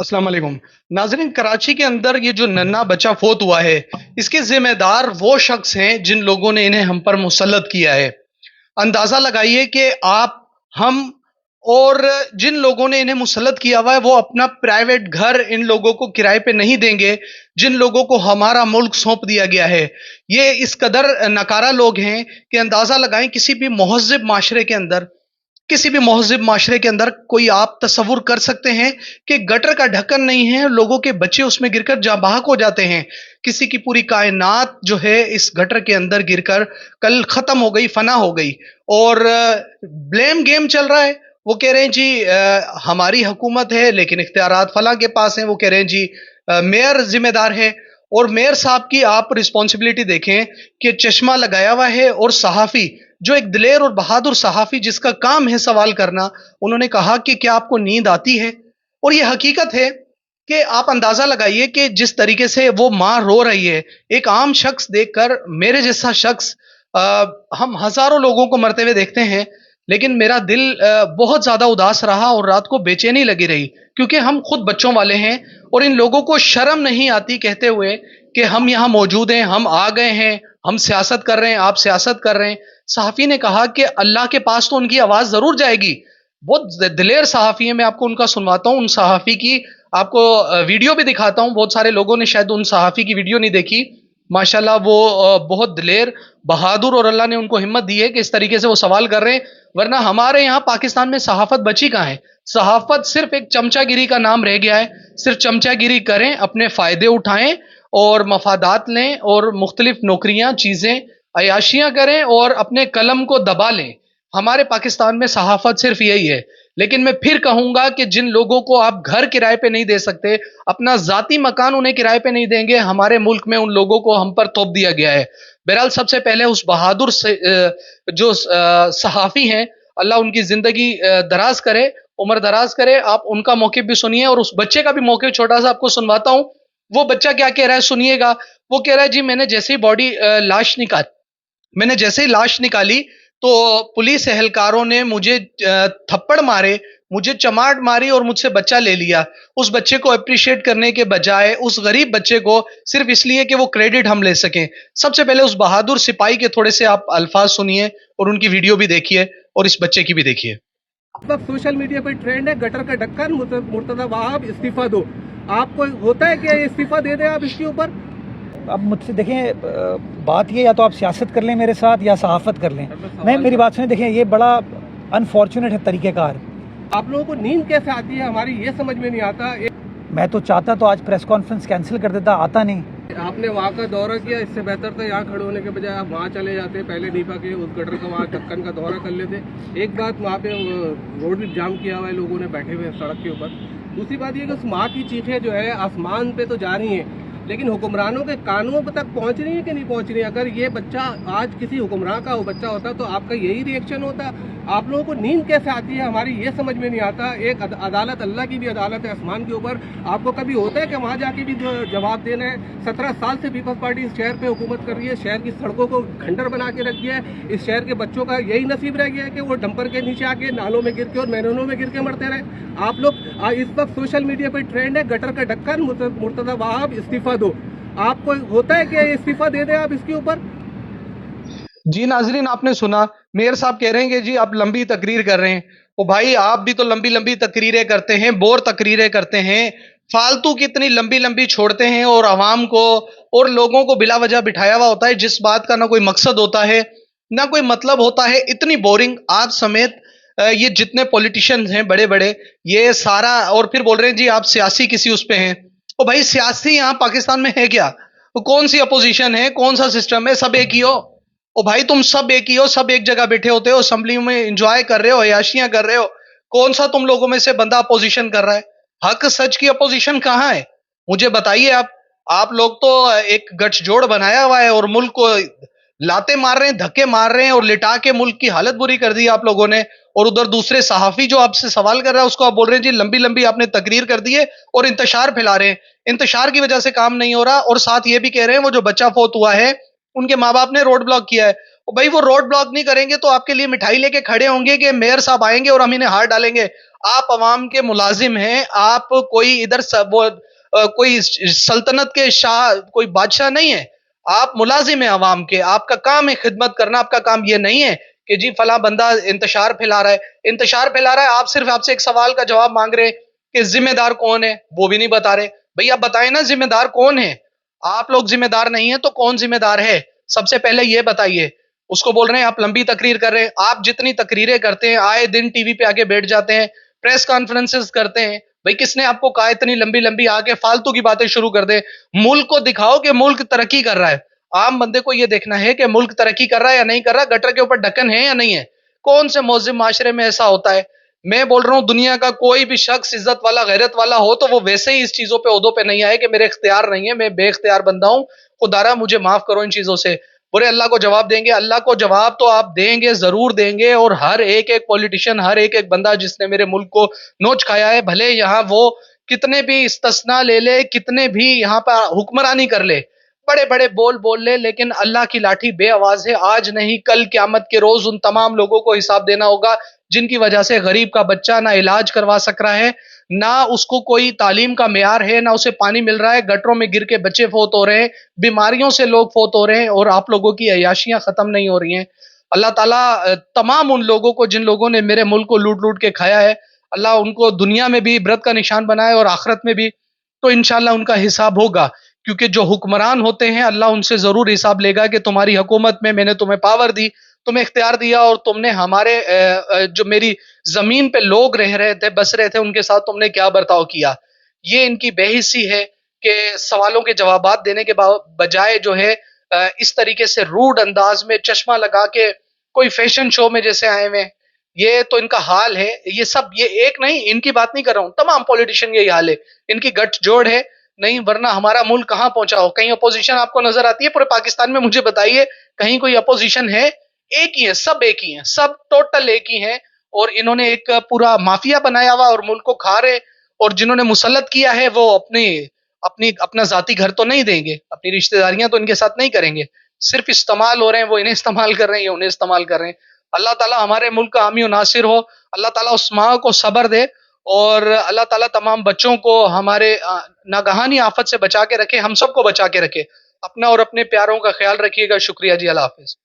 अस्सलाम वालेकुम नाजरीन। कराची के अंदर ये जो नन्हा बच्चा फोत हुआ है, इसके जिम्मेदार वो शख्स हैं जिन लोगों ने इन्हें हम पर मुसल्लत किया है। अंदाजा लगाइए कि आप, हम और जिन लोगों ने इन्हें मुसल्लत किया हुआ है वो अपना प्राइवेट घर इन लोगों को किराए पे नहीं देंगे, जिन लोगों को हमारा मुल्क सौंप दिया गया है। ये इस कदर नकारा लोग हैं कि अंदाजा लगाएं, किसी भी महज़िब माशरे के अंदर कोई आप तसव्वुर कर सकते हैं कि गटर का ढक्कन नहीं है, लोगों के बच्चे उसमें गिरकर जाँ बहक हो जाते हैं। किसी की पूरी कायनात जो है इस गटर के अंदर गिरकर कल खत्म हो गई, फना हो गई। और ब्लेम गेम चल रहा है। वो कह रहे हैं जी हमारी हुकूमत है लेकिन इख्तियारात फलां के पास हैं। वो कह रहे हैं जी मेयर जिम्मेदार है। और मेयर साहब की आप रिस्पॉन्सिबिलिटी देखें कि चश्मा लगाया हुआ है और सहाफ़ी, जो एक दिलेर और बहादुर सहाफ़ी जिसका काम है सवाल करना, उन्होंने कहा कि क्या आपको नींद आती है? और ये हकीकत है कि आप अंदाज़ा लगाइए कि जिस तरीके से वो माँ रो रही है, एक आम शख्स देखकर, मेरे जैसा शख्स, हम हज़ारों लोगों को मरते हुए देखते हैं, लेकिन मेरा दिल बहुत ज़्यादा उदास रहा और रात को बेचैनी लगी रही, क्योंकि हम खुद बच्चों वाले हैं और इन लोगों को शर्म नहीं आती कहते हुए कि हम यहाँ मौजूद हैं, हम आ गए हैं, हम सियासत कर रहे हैं, आप सियासत कर रहे हैं। सहाफ़ी ने कहा कि अल्लाह के पास तो उनकी आवाज़ ज़रूर जाएगी। बहुत दिलेर सहाफ़ी है, मैं आपको उनका सुनवाता हूँ। उन सहाफ़ी की आपको वीडियो भी दिखाता हूँ। बहुत सारे लोगों ने शायद उन सहाफ़ी की वीडियो नहीं देखी। माशाल्लाह वो बहुत दिलेर, बहादुर, और अल्लाह ने उनको हिम्मत दी है कि इस तरीके से वो सवाल कर रहे हैं। वरना हमारे यहाँ पाकिस्तान में सहाफ़त बची कहाँ है? सहाफ़त सिर्फ एक चमचागिरी का नाम रह गया है। सिर्फ चमचागिरी करें, अपने फ़ायदे उठाएं और मफादात लें और मुख्तलिफ नौकरियां, चीज़ें, अयाशियां करें और अपने कलम को दबा लें। हमारे पाकिस्तान में सहाफ़त सिर्फ यही है। लेकिन मैं फिर कहूंगा कि जिन लोगों को आप घर किराए पे नहीं दे सकते, अपना ज़ाती मकान उन्हें किराए पे नहीं देंगे, हमारे मुल्क में उन लोगों को हम पर थोप दिया गया है। बहरहाल सबसे पहले उस बहादुर से जो सहाफ़ी हैं, अल्लाह उनकी ज़िंदगी दराज करे, उम्र दराज करे। आप उनका मौक़िफ़ भी सुनिए और उस बच्चे का भी मौक़िफ़ छोटा सा आपको सुनवाता हूँ। वो बच्चा क्या कह रहा है सुनिएगा। वो कह रहा है जी मैंने जैसे ही लाश निकाली तो पुलिस एहलकारों ने मुझे थप्पड़ मारे, मुझे चमाट मारी और मुझसे बच्चा ले लिया। उस बच्चे को अप्रिशिएट करने के बजाय उस गरीब बच्चे को सिर्फ इसलिए कि वो क्रेडिट हम ले सकें। सबसे पहले उस बहादुर सिपाही के थोड़े से आप अल्फाज सुनिए और उनकी वीडियो भी देखिए और इस बच्चे की भी देखिए। इस वक्त सोशल मीडिया पर ट्रेंड है गटर का ढक्कन, मुर्तजा वहाब इस्तीफा दो। आपको होता है कि इस्तीफा दे दें आप इसके ऊपर? अब मुझसे देखें, बात ये, या तो आप सियासत कर लें मेरे साथ या सहाफ़त कर लें। नहीं, मेरी बात सुनें। देखें, ये बड़ा अनफॉर्चुनेट है तरीक़ेकार। आप लोगों को नींद कैसे आती है, हमारी ये समझ में नहीं आता। मैं तो चाहता तो आज प्रेस कॉन्फ्रेंस कैंसिल कर देता, आता नहीं। आपने वहाँ का दौरा किया, इससे बेहतर था यहाँ खड़े होने के बजाय आप वहाँ चले जाते, पहले नीफा के उस गटर का, वहाँ ढक्कन का दौरा कर लेते। एक बात, वहाँ पे रोड भी जाम किया हुआ है, लोगों ने बैठे हुए हैं सड़क के ऊपर। दूसरी बात ये कि उस माँ की चीखें जो है आसमान पे तो जा रही हैं, लेकिन हुक्मरानों के कानों तक पहुंच रही है कि नहीं पहुंच रही है? अगर ये बच्चा आज किसी हुक्मरान का बच्चा होता तो आपका यही रिएक्शन होता। आप लोगों को नींद कैसे आती है, हमारी ये समझ में नहीं आता। एक अदालत, अल्लाह की भी अदालत है आसमान के ऊपर। आपको कभी होता है कि वहाँ जाके भी जवाब देना है? 17 साल से पीपल्स पार्टी इस शहर पे हुकूमत कर रही है, शहर की सड़कों को खंडर बना के रख दिया है। इस शहर के बच्चों का यही नसीब रह गया है कि वो डंपर के नीचे आके नालों में गिर के और मैदानों में गिर के मरते रहे। आप लोग इस वक्त सोशल मीडिया पर ट्रेंड है गटर का ढक्कन, मुर्तजा वहाब इस्तीफा दो। आपको होता है कि इस्तीफा दे दें आप इसके ऊपर? जी नाजरीन, आपने सुना, मेयर साहब कह रहे हैं कि जी आप लंबी तकरीर कर रहे हैं। ओ भाई, आप भी तो लंबी लंबी तकरीरें करते हैं, बोर तकरीरें करते हैं, फालतू की इतनी लंबी लंबी छोड़ते हैं और आवाम को और लोगों को बिला वजह बिठाया हुआ होता है, जिस बात का ना कोई मकसद होता है ना कोई मतलब होता है। इतनी बोरिंग, आज समेत ये जितने पॉलिटिशियंस हैं बड़े बड़े, ये सारा, और फिर बोल रहे हैं जी आप सियासी किसी उस पे हैं। ओ भाई, सियासी यहाँ पाकिस्तान में है क्या? तो कौन सी अपोजिशन है, कौन सा सिस्टम है? सब एक ही हो। ओ भाई, तुम सब एक ही हो, सब एक जगह बैठे होते हो, असेंबली में एंजॉय कर रहे हो, अयाशियां कर रहे हो। कौन सा तुम लोगों में से बंदा अपोजिशन कर रहा है? हक सच की अपोजिशन कहाँ है? मुझे बताइए। आप लोग तो एक गठजोड़ बनाया हुआ है और मुल्क को लाते मार रहे हैं, धक्के मार रहे हैं और लिटा के मुल्क की हालत बुरी कर दी आप लोगों ने। और उधर दूसरे सहाफी जो आपसे सवाल कर रहा है उसको आप बोल रहे हैं जी लंबी लंबी आपने तकरीर कर दी है और इंतशार फैला रहे हैं। इंतशार की वजह से काम नहीं हो रहा। और साथ ये भी कह रहे हैं वो जो बच्चा फोत हुआ है उनके माँ बाप ने रोड ब्लॉक किया है। بھائی وہ روڈ بلاک نہیں کریں گے تو آپ کے لیے مٹھائی لے کے کھڑے ہوں گے کہ میئر صاحب آئیں گے اور ہم انہیں ہار ڈالیں گے. آپ عوام کے ملازم ہیں, آپ کوئی ادھر کوئی سلطنت کے شاہ, کوئی بادشاہ نہیں ہے, آپ ملازم ہیں عوام کے. آپ کا کام ہے خدمت کرنا, آپ کا کام یہ نہیں ہے کہ جی فلاں بندہ انتشار پھیلا رہا ہے. انتشار پھیلا رہا ہے, آپ سے ایک سوال کا جواب مانگ رہے ہیں کہ ذمہ دار کون ہے, وہ بھی نہیں بتا رہے. بھئی آپ بتائیں نا ذمہ دار کون ہے. آپ لوگ ذمہ دار نہیں ہیں تو کون ذمہ دار ہے, سب سے پہلے یہ بتائیے. اس کو بول رہے ہیں آپ لمبی تقریر کر رہے ہیں. آپ جتنی تقریریں کرتے ہیں, آئے دن ٹی وی پہ آ کے بیٹھ جاتے ہیں, پریس کانفرنسز کرتے ہیں. بھئی کس نے آپ کو کہا اتنی لمبی لمبی آ کے فالتو کی باتیں شروع کر دے. ملک کو دکھاؤ کہ ملک ترقی کر رہا ہے. عام بندے کو یہ دیکھنا ہے کہ ملک ترقی کر رہا ہے یا نہیں کر رہا, گٹر کے اوپر ڈھکن ہے یا نہیں ہے. کون سے مہذب معاشرے میں ایسا ہوتا ہے؟ میں بول رہا ہوں دنیا کا کوئی بھی شخص عزت والا غیرت والا ہو تو وہ ویسے ہی اس چیزوں پہ عہدوں پہ نہیں آئے کہ میرے اختیار نہیں ہے, میں بے اختیار بندہ ہوں, خدارا مجھے معاف کرو ان چیزوں سے. برے اللہ کو جواب دیں گے, اللہ کو جواب تو آپ دیں گے, ضرور دیں گے. اور ہر ایک پولیٹیشین, ہر ایک بندہ جس نے میرے ملک کو نوچ کھایا ہے, بھلے یہاں وہ کتنے بھی استثناء لے لے, کتنے بھی یہاں پر حکمرانی کر لے, بڑے بڑے بول لے, لیکن اللہ کی لاٹھی بے آواز ہے. آج نہیں کل قیامت کے روز ان تمام لوگوں کو حساب دینا ہوگا جن کی وجہ سے غریب کا بچہ نہ علاج کروا سک رہا ہے, نہ اس کو کوئی تعلیم کا معیار ہے, نہ اسے پانی مل رہا ہے, گٹروں میں گر کے بچے فوت ہو رہے ہیں, بیماریوں سے لوگ فوت ہو رہے ہیں, اور آپ لوگوں کی عیاشیاں ختم نہیں ہو رہی ہیں. اللہ تعالیٰ تمام ان لوگوں کو جن لوگوں نے میرے ملک کو لوٹ کے کھایا ہے, اللہ ان کو دنیا میں بھی عبرت کا نشان بنائے اور آخرت میں بھی. تو انشاءاللہ ان کا حساب ہوگا, کیونکہ جو حکمران ہوتے ہیں اللہ ان سے ضرور حساب لے گا کہ تمہاری حکومت میں نے تمہیں پاور دی, تمہیں اختیار دیا, اور تم نے ہمارے جو میری زمین پہ لوگ رہ رہے تھے, بس رہے تھے, ان کے ساتھ تم نے کیا برتاؤ کیا. یہ ان کی بے حسی ہے کہ سوالوں کے جوابات دینے کے بجائے جو ہے اس طریقے سے روڈ انداز میں چشمہ لگا کے کوئی فیشن شو میں جیسے آئے ہوئے. یہ تو ان کا حال ہے. یہ سب, یہ ایک نہیں, ان کی بات نہیں کر رہا ہوں, تمام پولیٹیشین یہی حال ہے. ان کی گٹھ جوڑ ہے, نہیں ورنہ ہمارا ملک کہاں پہنچا ہو. کہیں اپوزیشن آپ کو نظر آتی ہے پورے پاکستان میں؟ مجھے بتائیے کہیں کوئی اپوزیشن ہے؟ ایک ہی ہے, سب ایک ہی ہیں, سب ٹوٹل ایک ہی ہیں. اور انہوں نے ایک پورا مافیا بنایا ہوا اور ملک کو کھا رہے. اور جنہوں نے مسلط کیا ہے وہ اپنا ذاتی گھر تو نہیں دیں گے, اپنی رشتہ داریاں تو ان کے ساتھ نہیں کریں گے, صرف استعمال ہو رہے ہیں. وہ انہیں استعمال کر رہے ہیں, یہ انہیں استعمال کر رہے ہیں. اللہ تعالیٰ ہمارے ملک کا حامی و ناصر ہو. اللہ تعالیٰ اس ماں کو صبر دے, اور اللہ تعالیٰ تمام بچوں کو ہمارے ناگہانی آفت سے بچا کے رکھے, ہم سب کو بچا کے رکھے. اپنا اور اپنے پیاروں کا خیال رکھیے گا. شکریہ جی, اللہ حافظ.